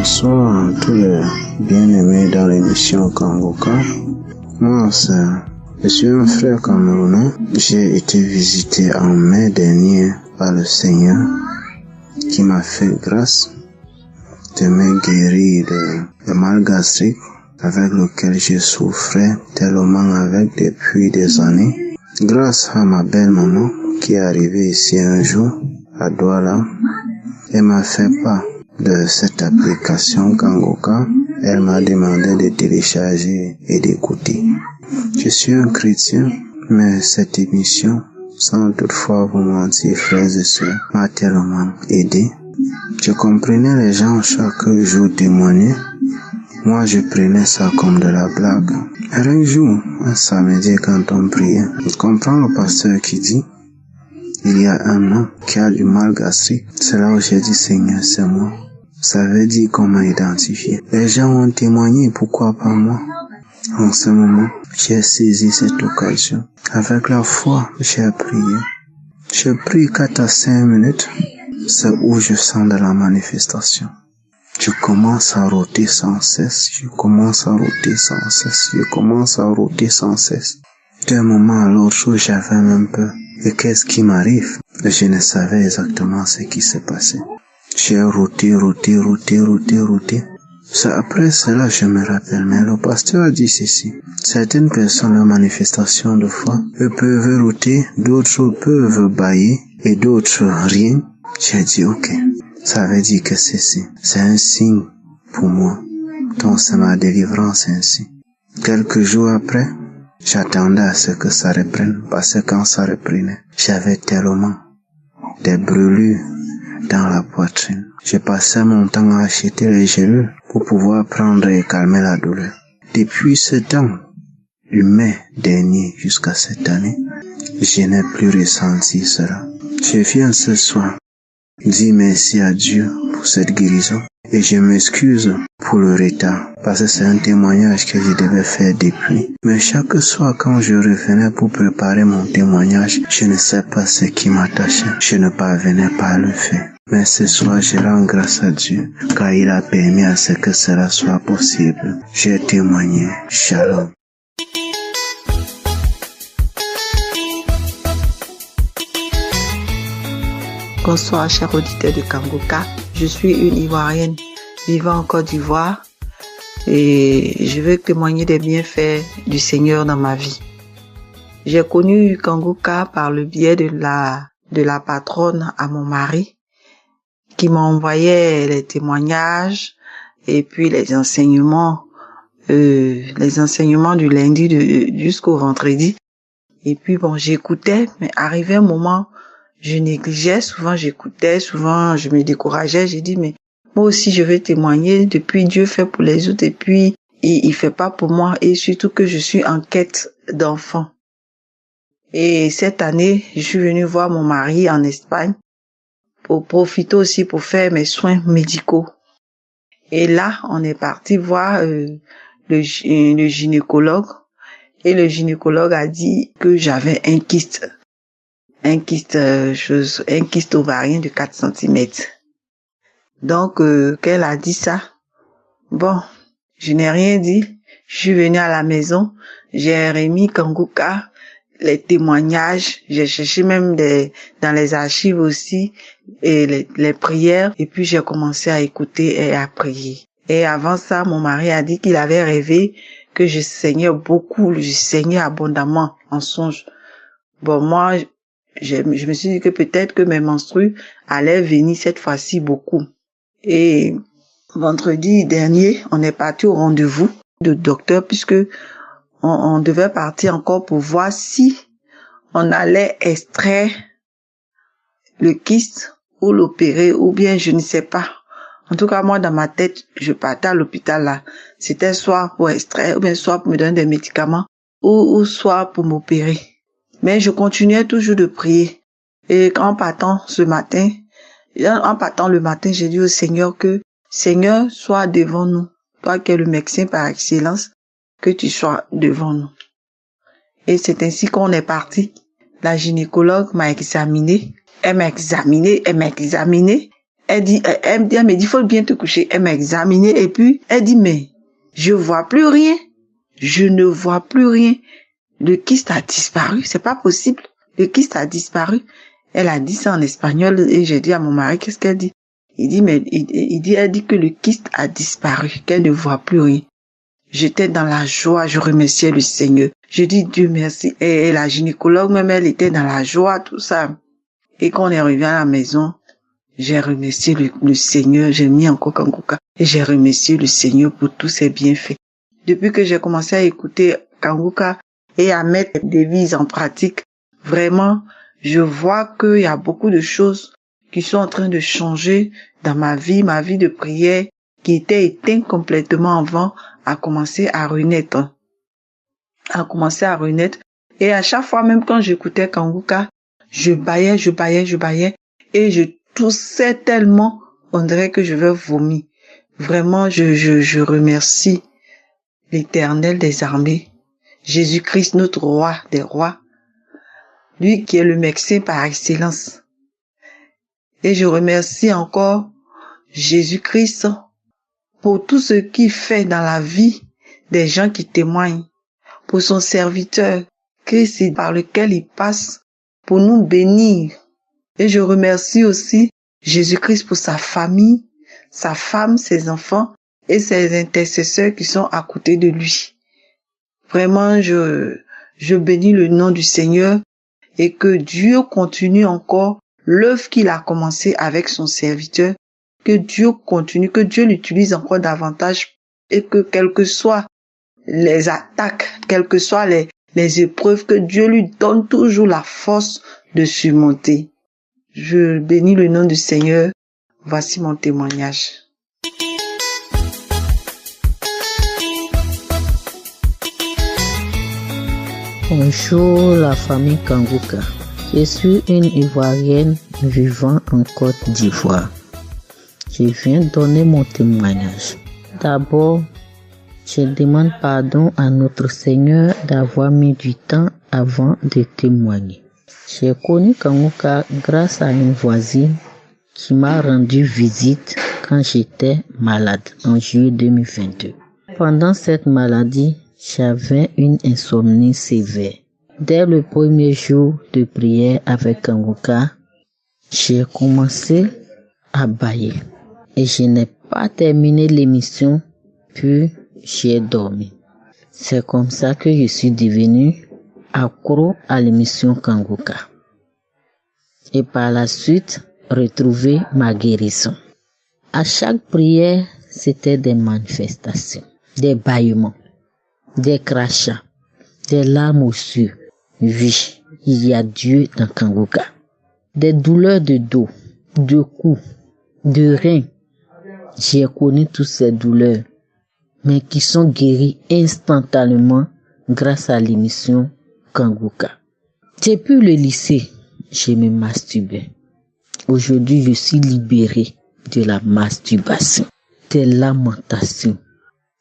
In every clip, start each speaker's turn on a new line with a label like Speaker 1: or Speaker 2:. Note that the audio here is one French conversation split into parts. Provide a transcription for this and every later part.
Speaker 1: Bonsoir à tous les bien-aimés dans l'émission Kangoka. Moi, je suis un frère camerounais. J'ai été visité en mai dernier par le Seigneur qui m'a fait grâce de me guérir de mal gastrique avec lequel je souffrais tellement depuis des années. Grâce à ma belle maman qui est arrivée ici un jour à Douala, elle m'a fait part de cette application Kangoka. Elle m'a demandé de télécharger et d'écouter. Je suis un chrétien, mais cette émission, sans toutefois vous mentir, frères et sœurs, m'a tellement aidé. Je comprenais les gens chaque jour témoigner. Moi, je prenais ça comme de la blague. Un jour, un samedi, quand on priait, je comprends le pasteur qui dit: il y a un homme qui a du mal gastrique. C'est là où j'ai dit: Seigneur, c'est moi. Ça veut dire comment identifier. Les gens ont témoigné, pourquoi pas moi? En ce moment, j'ai saisi cette occasion. Avec la foi, j'ai prié. Je prie 4 à 5 minutes. C'est où je sens de la manifestation. Je commence à rôter sans cesse. D'un moment à l'autre, j'avais même peur. Et qu'est-ce qui m'arrive? Je ne savais exactement ce qui se passait. J'ai rôté. C'est après cela je me rappelle, mais le pasteur a dit ceci: certaines personnes, leur manifestation de foi, eux peuvent rôter, d'autres peuvent bâiller, et d'autres rien. J'ai dit ok, ça veut dire que ceci, c'est un signe pour moi. Donc c'est ma délivrance ainsi. Quelques jours après, j'attendais à ce que ça reprenne, parce que quand ça reprenait, j'avais tellement des brûlures dans la poitrine. J'ai passé mon temps à acheter les gélules pour pouvoir prendre et calmer la douleur. Depuis ce temps, du mai dernier jusqu'à cette année, je n'ai plus ressenti cela. Je viens ce soir dire merci à Dieu pour cette guérison et je m'excuse pour le retard parce que c'est un témoignage que je devais faire depuis. Mais chaque soir quand je revenais pour préparer mon témoignage, je ne sais pas ce qui m'attachait. Je ne parvenais pas à le faire. Mais ce soir, je rends grâce à Dieu, car il a permis à ce que cela soit possible. J'ai témoigné. Shalom.
Speaker 2: Bonsoir, chers auditeurs de Kangoka. Je suis une Ivoirienne vivant en Côte d'Ivoire et je veux témoigner des bienfaits du Seigneur dans ma vie. J'ai connu Kangoka par le biais de la patronne à mon mari, qui m'envoyait les témoignages et puis les enseignements du lundi jusqu'au vendredi. Et puis bon, j'écoutais, mais arrivé un moment, je négligeais, souvent j'écoutais, souvent je me décourageais, j'ai dit mais moi aussi je veux témoigner, depuis Dieu fait pour les autres et puis il fait pas pour moi, et surtout que je suis en quête d'enfants. Et cette année, je suis venue voir mon mari en Espagne pour profiter aussi pour faire mes soins médicaux. Et là, on est parti voir le gynécologue. Et le gynécologue a dit que j'avais un kyste ovarien de 4 cm. Donc, qu'elle a dit ça, bon, je n'ai rien dit. Je suis venue à la maison, j'ai remis Kangoka, les témoignages, j'ai cherché même dans les archives aussi, et les prières, et puis j'ai commencé à écouter et à prier. Et avant ça, mon mari a dit qu'il avait rêvé que je saignais beaucoup, je saignais abondamment en songe. Bon, moi, je me suis dit que peut-être que mes menstrues allaient venir cette fois-ci beaucoup. Et vendredi dernier, on est parti au rendez-vous de docteur puisque on devait partir encore pour voir si on allait extraire le kyste ou l'opérer ou bien je ne sais pas. En tout cas, moi, dans ma tête, je partais à l'hôpital là. C'était soit pour extraire ou bien soit pour me donner des médicaments ou soit pour m'opérer. Mais je continuais toujours de prier. Et en partant le matin, j'ai dit au Seigneur que Seigneur, sois devant nous. Toi qui es le médecin par excellence, que tu sois devant nous. Et c'est ainsi qu'on est parti. La gynécologue m'a examiné. Elle m'a examiné. Elle me dit, il faut bien te coucher. Elle m'a examiné et puis elle dit, mais je vois plus rien. Je ne vois plus rien. Le kyste a disparu. C'est pas possible. Le kyste a disparu. Elle a dit ça en espagnol et j'ai dit à mon mari, qu'est-ce qu'elle dit? Elle dit que le kyste a disparu, qu'elle ne voit plus rien. J'étais dans la joie, je remerciais le Seigneur. Je dis Dieu merci. Et la gynécologue même, elle était dans la joie, tout ça. Et quand on est revenu à la maison, j'ai remercié le Seigneur, j'ai mis encore Kanguka et j'ai remercié le Seigneur pour tous ses bienfaits. Depuis que j'ai commencé à écouter Kanguka et à mettre des devises en pratique, vraiment, je vois qu'il y a beaucoup de choses qui sont en train de changer dans ma vie de prière qui était éteinte complètement avant a commencé à renaître. Et à chaque fois, même quand j'écoutais Kanguka, je baillais et je toussais tellement, on dirait que je vais vomir. Vraiment, je remercie l'Éternel des armées, Jésus-Christ, notre roi des rois, lui qui est le médecin par excellence. Et je remercie encore Jésus-Christ pour tout ce qu'il fait dans la vie des gens qui témoignent, pour son serviteur, Christ par lequel il passe pour nous bénir. Et je remercie aussi Jésus-Christ pour sa famille, sa femme, ses enfants et ses intercesseurs qui sont à côté de lui. Vraiment, je bénis le nom du Seigneur et que Dieu continue encore l'œuvre qu'il a commencé avec son serviteur, que Dieu continue, que Dieu l'utilise encore davantage et que quelles que soient les attaques, quelles que soient les épreuves, que Dieu lui donne toujours la force de surmonter. Je bénis le nom du Seigneur. Voici mon témoignage.
Speaker 3: Bonjour la famille Kanguka. Je suis une Ivoirienne vivant en Côte d'Ivoire. Je viens donner mon témoignage. D'abord, je demande pardon à notre Seigneur d'avoir mis du temps avant de témoigner. J'ai connu Kanguka grâce à une voisine qui m'a rendu visite quand j'étais malade en juillet 2022. Pendant cette maladie, j'avais une insomnie sévère. Dès le premier jour de prière avec Kanguka, j'ai commencé à bâiller et je n'ai pas terminé l'émission, puis j'ai dormi. C'est comme ça que je suis devenu accro à l'émission Kanguka. Et par la suite, retrouver ma guérison. À chaque prière, c'était des manifestations, des bâillements, des crachats, des larmes aux yeux. Oui, il y a Dieu dans Kanguka. Des douleurs de dos, de cou, de reins. J'ai connu toutes ces douleurs, mais qui sont guéries instantanément grâce à l'émission Kanguka. Depuis le lycée, je me masturbais. Aujourd'hui, je suis libéré de la masturbation, des lamentations.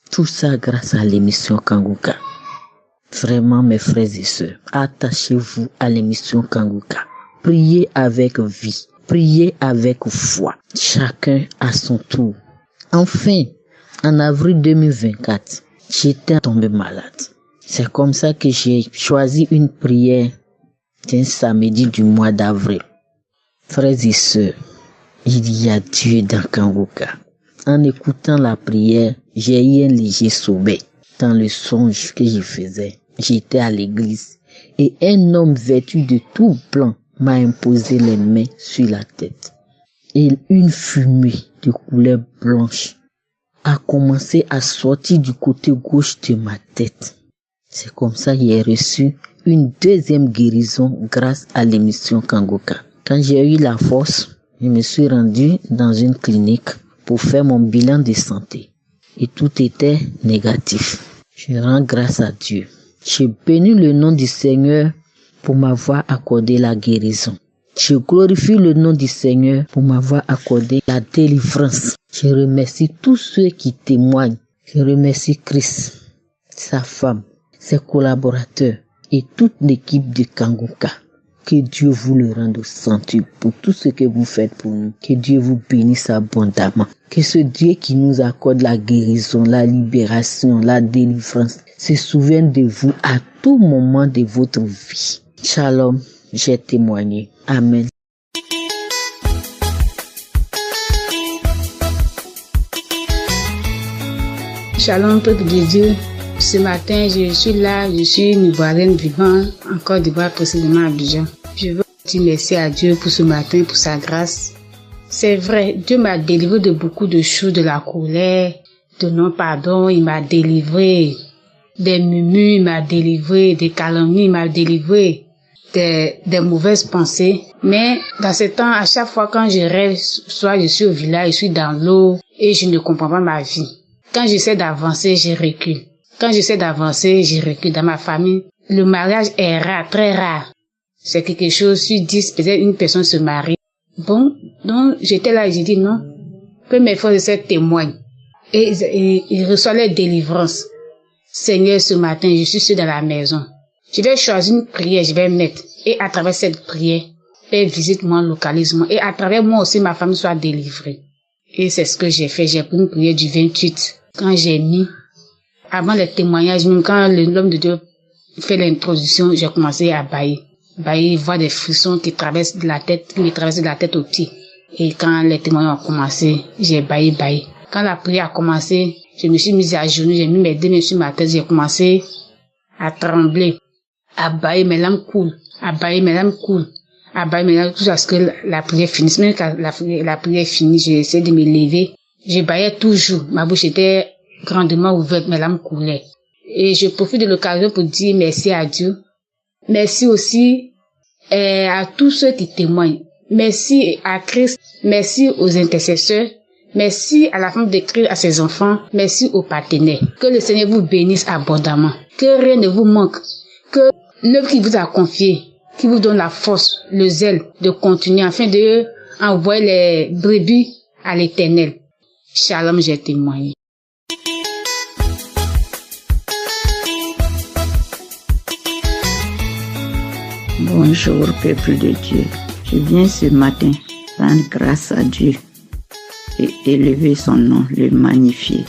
Speaker 3: Tout ça grâce à l'émission Kanguka. Vraiment, mes frères et sœurs, attachez-vous à l'émission Kanguka. Priez avec vie, priez avec foi. Chacun à son tour. Enfin, en avril 2024, j'étais tombé malade. C'est comme ça que j'ai choisi une prière d'un samedi du mois d'avril. Frères et sœurs, il y a Dieu dans Kanguka. En écoutant la prière, j'ai eu un léger sommeil. Dans le songe que je faisais, j'étais à l'église et un homme vêtu de tout blanc m'a imposé les mains sur la tête. Et une fumée de couleur blanche a commencé à sortir du côté gauche de ma tête. C'est comme ça que j'ai reçu une deuxième guérison grâce à l'émission Kanguka. Quand j'ai eu la force, je me suis rendu dans une clinique pour faire mon bilan de santé. Et tout était négatif. Je rends grâce à Dieu. Je bénis le nom du Seigneur pour m'avoir accordé la guérison. Je glorifie le nom du Seigneur pour m'avoir accordé la délivrance. Je remercie tous ceux qui témoignent. Je remercie Christ, sa femme, ses collaborateurs et toute l'équipe de Kanguka Que Dieu vous le rende au centuple pour tout ce que vous faites pour nous. Que Dieu vous bénisse abondamment. Que ce Dieu qui nous accorde la guérison, la libération, la délivrance, se souvienne de vous à tout moment de votre vie. Shalom, j'ai témoigné. Amen.
Speaker 4: Shalom, peuple de Dieu. Ce matin, je suis là, je suis une Ivoirienne vivant en Côte d'Ivoire, précisément à Abidjan. Je veux dire merci à Dieu pour ce matin, pour sa grâce. C'est vrai, Dieu m'a délivré de beaucoup de choses, de la colère, de non-pardon, il m'a délivré des murmures, il m'a délivré des calomnies, il m'a délivré des mauvaises pensées. Mais dans ce temps, à chaque fois quand je rêve, soit je suis au village, je suis dans l'eau et je ne comprends pas ma vie. Quand j'essaie d'avancer, je recule. Quand j'essaie d'avancer, je recule. Dans ma famille, le mariage est rare, très rare. C'est quelque chose, sur 10, peut-être une personne se marie. Bon, donc j'étais là et j'ai dit non, que mes frères et sœurs témoignent. Et ils reçoivent les délivrances. Seigneur, ce matin, je suis seul dans la maison. Je vais choisir une prière, je vais mettre. Et à travers cette prière, Père, visite-moi, localise-moi. Et à travers moi aussi, ma famille soit délivrée. Et c'est ce que j'ai fait. J'ai pris une prière du 28. Quand j'ai mis, avant les témoignages, même quand l'homme de Dieu fait l'introduction, j'ai commencé à bailler. Bailler, voir des frissons qui me traversent de la tête aux pieds. Et quand les témoignages ont commencé, j'ai baillé. Quand la prière a commencé, je me suis mise à genoux, j'ai mis mes deux mains sur ma tête, j'ai commencé à trembler, à bailler, mes larmes coulent, jusqu'à ce que la prière finisse. Même quand la prière finit, j'ai essayé de me lever. Je baillais toujours. Ma bouche était grandement ouverte, mes larmes coulaient. Et je profite de l'occasion pour dire merci à Dieu. Merci aussi à tous ceux qui témoignent. Merci à Christ. Merci aux intercesseurs. Merci à la femme de Christ, à ses enfants. Merci aux partenaires. Que le Seigneur vous bénisse abondamment. Que rien ne vous manque. Que l'œuvre qu'il vous a confiée, qui vous donne la force, le zèle de continuer afin de envoyer les brebis à l'Éternel. Shalom, j'ai témoigné.
Speaker 5: Bonjour, peuple de Dieu. Je viens ce matin rendre grâce à Dieu et élever son nom, le magnifier,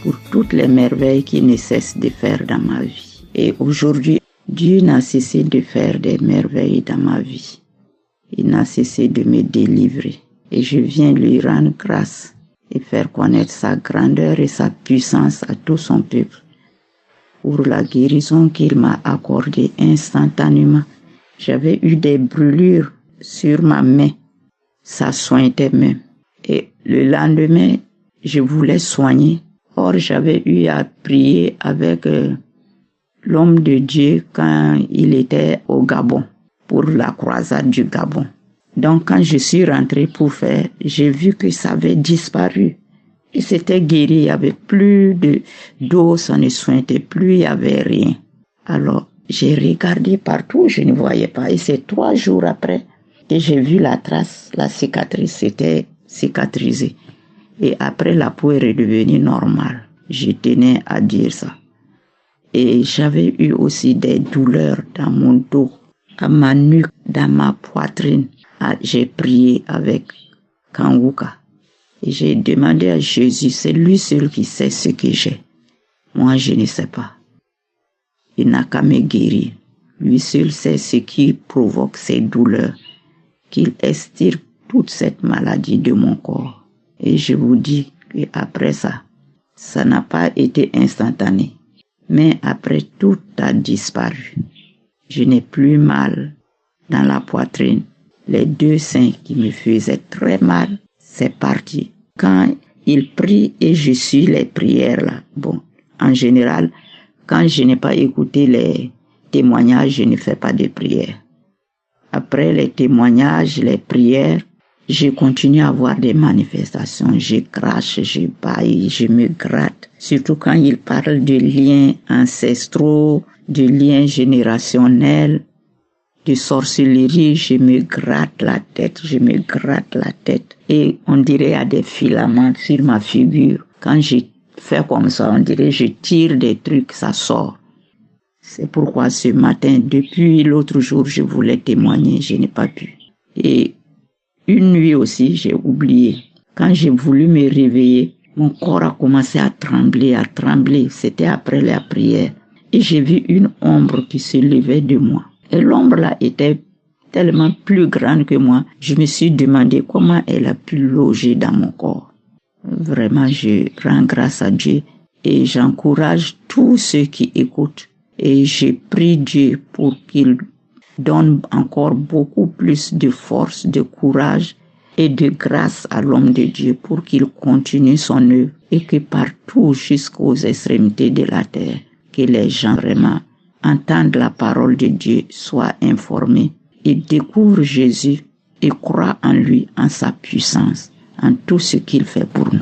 Speaker 5: pour toutes les merveilles qu'il ne cesse de faire dans ma vie. Et aujourd'hui, Dieu n'a cessé de faire des merveilles dans ma vie. Il n'a cessé de me délivrer. Et je viens lui rendre grâce et faire connaître sa grandeur et sa puissance à tout son peuple. Pour la guérison qu'il m'a accordée instantanément. J'avais eu des brûlures sur ma main. Ça soignait même. Et le lendemain, je voulais soigner. Or, j'avais eu à prier avec l'homme de Dieu quand il était au Gabon, pour la croisade du Gabon. Donc, quand je suis rentrée pour faire, j'ai vu que ça avait disparu. Et c'était guéri, il n'y avait plus d'eau, ça ne soignait plus, il n'y avait rien. Alors, j'ai regardé partout, je ne voyais pas. Et c'est 3 jours après que j'ai vu la trace, la cicatrice, c'était cicatrisé. Et après, la peau est redevenue normale. Je tenais à dire ça. Et j'avais eu aussi des douleurs dans mon dos, à ma nuque, dans ma poitrine. J'ai prié avec Kanguka. Et j'ai demandé à Jésus, c'est lui seul qui sait ce que j'ai. Moi, je ne sais pas. Il n'a qu'à me guérir. Lui seul sait ce qui provoque ces douleurs, qu'il extirpe toute cette maladie de mon corps. Et je vous dis qu'après ça, ça n'a pas été instantané. Mais après, tout a disparu. Je n'ai plus mal dans la poitrine. Les 2 seins qui me faisaient très mal, c'est parti. Quand il prie et je suis les prières là, bon, en général, quand je n'ai pas écouté les témoignages, je ne fais pas de prière. Après les témoignages, les prières, je continue à avoir des manifestations. Je crache, je baille, je me gratte. Surtout quand il parle de liens ancestraux, de liens générationnels, de sorcellerie, je me gratte la tête. Et on dirait à des filaments sur ma figure. Quand je fais comme ça, on dirait je tire des trucs, ça sort. C'est pourquoi ce matin, depuis l'autre jour, je voulais témoigner, je n'ai pas pu. Et une nuit aussi, j'ai oublié. Quand j'ai voulu me réveiller, mon corps a commencé à trembler, C'était après la prière. Et j'ai vu une ombre qui se levait de moi. Et l'ombre là était tellement plus grande que moi. Je me suis demandé comment elle a pu loger dans mon corps. Vraiment, je rends grâce à Dieu et j'encourage tous ceux qui écoutent. Et je prie Dieu pour qu'il donne encore beaucoup plus de force, de courage et de grâce à l'homme de Dieu pour qu'il continue son œuvre et que partout jusqu'aux extrémités de la terre, que les gens vraiment entendent la parole de Dieu, soient informés et découvrent Jésus et croient en lui, en sa puissance, en tout ce qu'il fait pour nous.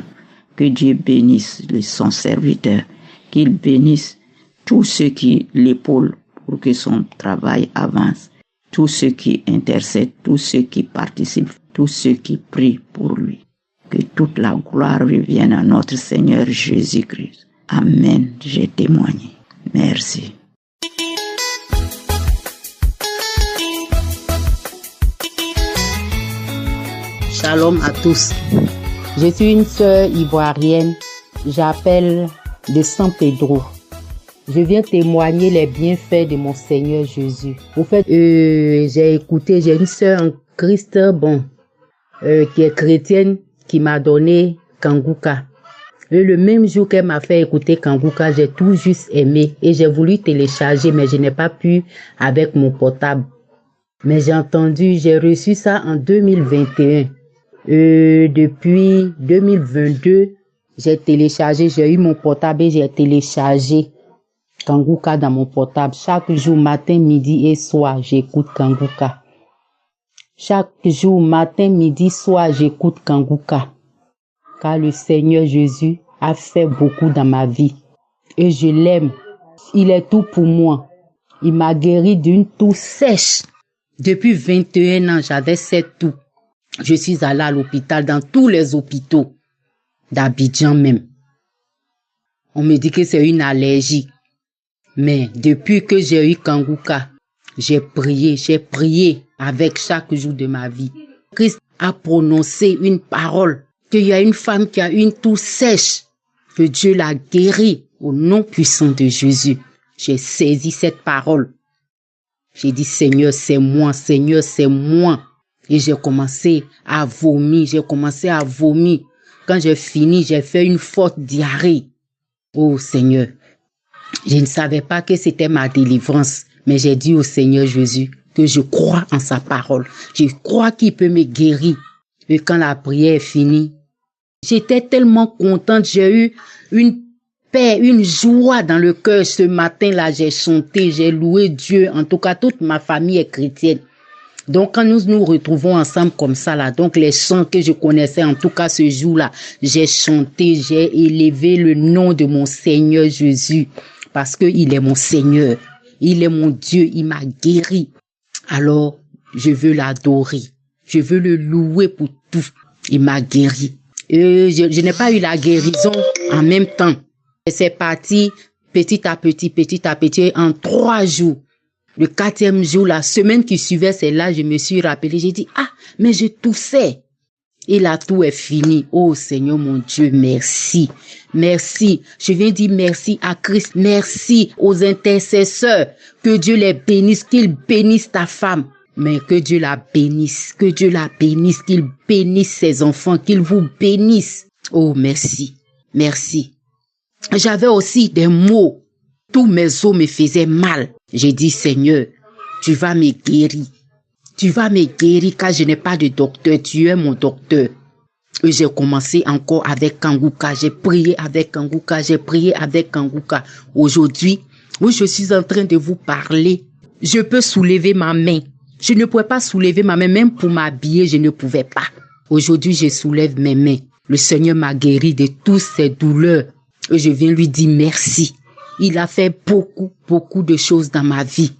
Speaker 5: Que Dieu bénisse son serviteur, qu'il bénisse tous ceux qui l'épaulent pour que son travail avance, tous ceux qui intercèdent, tous ceux qui participent, tous ceux qui prient pour lui. Que toute la gloire revienne à notre Seigneur Jésus-Christ. Amen. J'ai témoigné. Merci.
Speaker 4: Shalom à tous. Je suis une sœur ivoirienne. J'appelle de San Pedro. Je viens témoigner les bienfaits de mon Seigneur Jésus. Au fait, j'ai une sœur en Christ, qui est chrétienne, qui m'a donné Kanguka. Et le même jour qu'elle m'a fait écouter Kanguka, j'ai tout juste aimé et j'ai voulu télécharger, mais je n'ai pas pu avec mon portable. Mais j'ai reçu ça en 2021. Depuis 2022, j'ai eu mon portable et j'ai téléchargé Kanguka dans mon portable. Chaque jour, matin, midi et soir, j'écoute Kanguka. Chaque jour, matin, midi, soir, j'écoute Kanguka. Car le Seigneur Jésus a fait beaucoup dans ma vie. Et je l'aime. Il est tout pour moi. Il m'a guéri d'une toux sèche. Depuis 21 ans, j'avais cette toux. Je suis allée à l'hôpital, dans tous les hôpitaux d'Abidjan même. On me dit que c'est une allergie. Mais depuis que j'ai eu Kanguka, j'ai prié avec chaque jour de ma vie. Christ a prononcé une parole, qu'il y a une femme qui a une toux sèche, que Dieu l'a guérie au nom puissant de Jésus. J'ai saisi cette parole. J'ai dit, Seigneur, c'est moi, Seigneur, c'est moi. Et j'ai commencé à vomir, Quand j'ai fini, j'ai fait une forte diarrhée. Oh Seigneur, je ne savais pas que c'était ma délivrance, mais j'ai dit au Seigneur Jésus que je crois en sa parole. Je crois qu'il peut me guérir. Et quand la prière est finie, j'étais tellement contente, j'ai eu une paix, une joie dans le cœur. Ce matin-là, j'ai chanté, j'ai loué Dieu. En tout cas, toute ma famille est chrétienne. Donc, quand nous nous retrouvons ensemble comme ça, là, donc les chants que je connaissais, en tout cas ce jour-là, j'ai chanté, j'ai élevé le nom de mon Seigneur Jésus, parce que il est mon Seigneur, il est mon Dieu, il m'a guéri. Alors, je veux l'adorer, je veux le louer pour tout. Il m'a guéri. Et je n'ai pas eu la guérison en même temps. C'est parti petit à petit, en 3 jours. Le 4e jour, la semaine qui suivait, c'est là, je me suis rappelé, j'ai dit, mais je toussais. Et là, tout est fini. Oh Seigneur mon Dieu, merci. Merci. Je viens dire merci à Christ. Merci aux intercesseurs. Que Dieu les bénisse, qu'il bénisse ta femme. Mais que Dieu la bénisse, qu'il bénisse ses enfants, qu'il vous bénisse. Oh, merci. Merci. J'avais aussi des maux. Tous mes os me faisaient mal. J'ai dit, Seigneur, tu vas me guérir. Tu vas me guérir car je n'ai pas de docteur. Tu es mon docteur. Et j'ai commencé encore avec Kanguka. J'ai prié avec Kanguka. Aujourd'hui, où je suis en train de vous parler, je peux soulever ma main. Je ne pouvais pas soulever ma main, même pour m'habiller, je ne pouvais pas. Aujourd'hui, je soulève mes mains. Le Seigneur m'a guéri de toutes ces douleurs. Et je viens lui dire merci. Il a fait beaucoup de choses dans ma vie.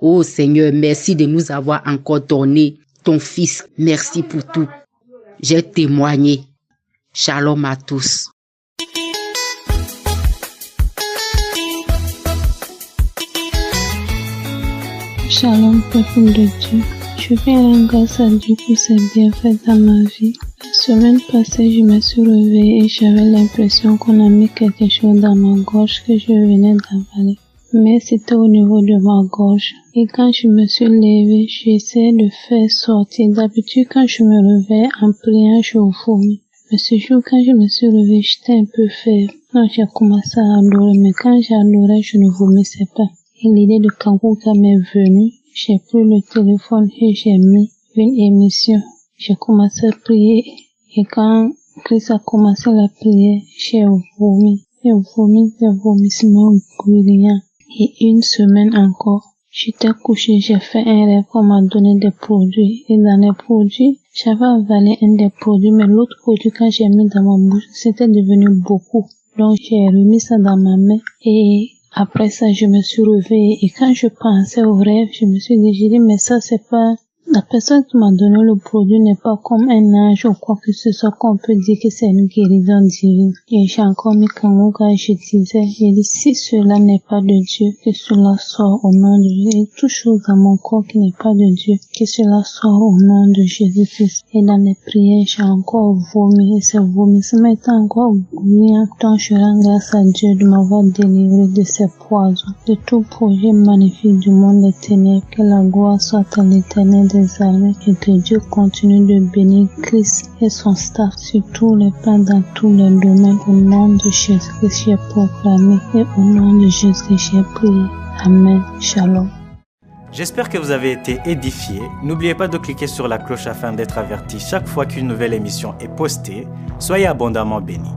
Speaker 4: Oh Seigneur, merci de nous avoir encore donné ton Fils. Merci pour tout. J'ai témoigné. Shalom à tous.
Speaker 6: Shalom, peuple de Dieu. Je vais rendre grâce à Dieu pour ses bienfaits dans ma vie. La semaine passée, je me suis réveillée et j'avais l'impression qu'on a mis quelque chose dans ma gorge que je venais d'avaler. Mais c'était au niveau de ma gorge. Et quand je me suis levée, j'ai essayé de faire sortir. D'habitude, quand je me réveille en priant, je vomis. Mais ce jour, quand je me suis réveillée, j'étais un peu faible. Donc j'ai commencé à adorer. Mais quand j'adorais, je ne vomissais pas. Et l'idée de Kanguka m'est venue. J'ai pris le téléphone et j'ai mis une émission. J'ai commencé à prier. Et quand Christ a commencé la prière, j'ai vomi. J'ai vomi des vomissements bruyants. Et une semaine encore, j'étais couchée, j'ai fait un rêve qu'on m'a donné des produits. Et dans les produits, j'avais avalé un des produits, mais l'autre produit, quand j'ai mis dans ma bouche, c'était devenu beaucoup. Donc j'ai remis ça dans ma main et après ça, je me suis réveillée. Et quand je pensais au rêve, je me suis dit, mais ça c'est pas... La personne qui m'a donné le produit n'est pas comme un ange ou quoi que ce soit qu'on peut dire que c'est une guérison divine. Et j'ai encore mis Kanguka et je disais, j'ai dit, si cela n'est pas de Dieu, que cela sort au nom de Dieu. Et toute chose dans mon corps qui n'est pas de Dieu, que cela sort au nom de Jésus-Christ. Et dans les prières, j'ai encore vomi et ce vomissement était encore bruyant. Donc je rends grâce à Dieu de m'avoir délivré de ces poisons, de tout projet magnifique du monde des ténèbres. Que la gloire soit à l'Éternel des armées et que Dieu continue de bénir Christ et son staff sur tous les plans, dans tous les domaines. Au nom de Jésus-Christ, j'ai proclamé et au nom de Jésus-Christ, j'ai prié. Amen. Shalom.
Speaker 7: J'espère que vous avez été édifiés. N'oubliez pas de cliquer sur la cloche afin d'être averti chaque fois qu'une nouvelle émission est postée. Soyez abondamment bénis.